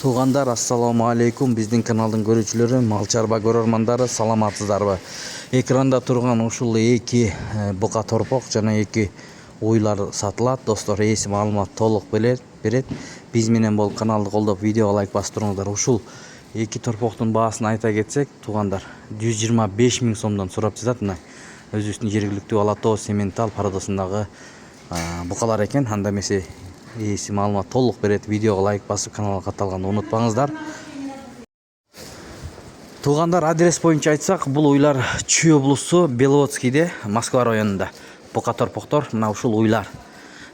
Туугандар, ассаламу алейкум. Биздин каналдын көрүүчүлөрү, мал чарба көрөрмандары, саламатсыздарбы? Экранда турган ушул эки бука торпок жана эки уйлар сатылат. Достор, ээси маалымат толук берет. Биз менен болуп каналды колдоп, видеого лайк басып туруңуздар. Ушул эки торпоктун баасын айта кетсек, туугандар, 125 000 сомдон сурап жатат. Мына өзүбүздүн жергиликтүү Ала Тоо Сементал пародасындагы букалар экен. Анда эмесе ээси маалымат толук берет. Видеого лайк басып, каналга катталганды унутпаңыздар. Туугандар, адрес боюнча айтсак, бул уйлар Чүй облусу, Беловодскийде, Москва районунда бука торпоктор. Мына ушул уйлар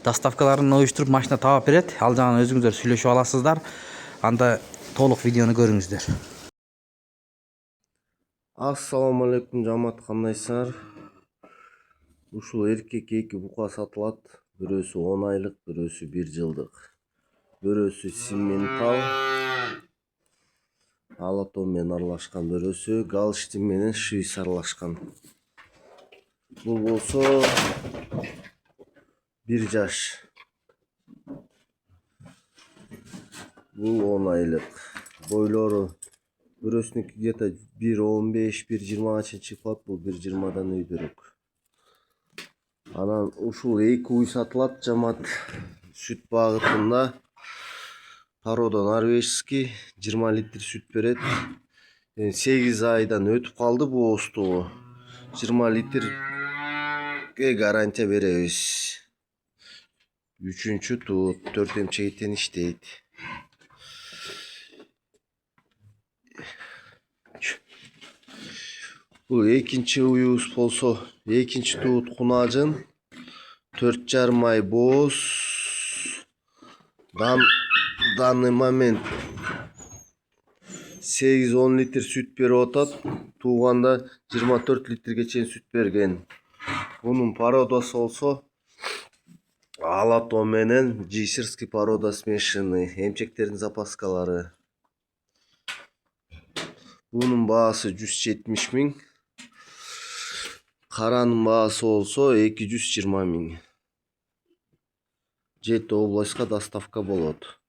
доставкаларын уюштуруп машина таап берет. Ал жагын өзүңүздөр сүйлөшүп аласыздар. Анда толук видеону көрүңүздөр. Ассаламу алейкум, жамаат, кандайсыңар? Ушул эркек эки бука сатылат. Бирөөсү 10 айлык, бирөөсү 1 жылдык. Бирөөсү Симментал, Ала Тоо менен аралашкан, бирөөсү Галштин менен Швейц аралашкан. Бул болсо 1 жаш. Бул 10 айлык. Бойлору бирөөсүнүкү где-то 1.15, 1.20 чейин калат, бул 1.20дан өйдөрөөк. Анан ушул эки уй сатылат, жамаат. Сүт багытында порода норвежский, 20 литр сүт берет. 8 айдан өтүп калды боостугу. 20 литрге гарантия беребиз. 3-чү туут, 4 эмчегитен иштейт. Бул экинчи уюбуз болсо, экинчи туут кунажын, 4,5 ай бооз. Данный момент 8-10 литр сүт берип атат. Тууганда 24 литрге чейин сүт берген. Бунун породасы болсо Ала Тоо менен Жисерский порода смешанный, эмчектердин запаскалары. Бунун баасы 170 000. Каранын баасы болсо 220 000. Жети областка доставка болот.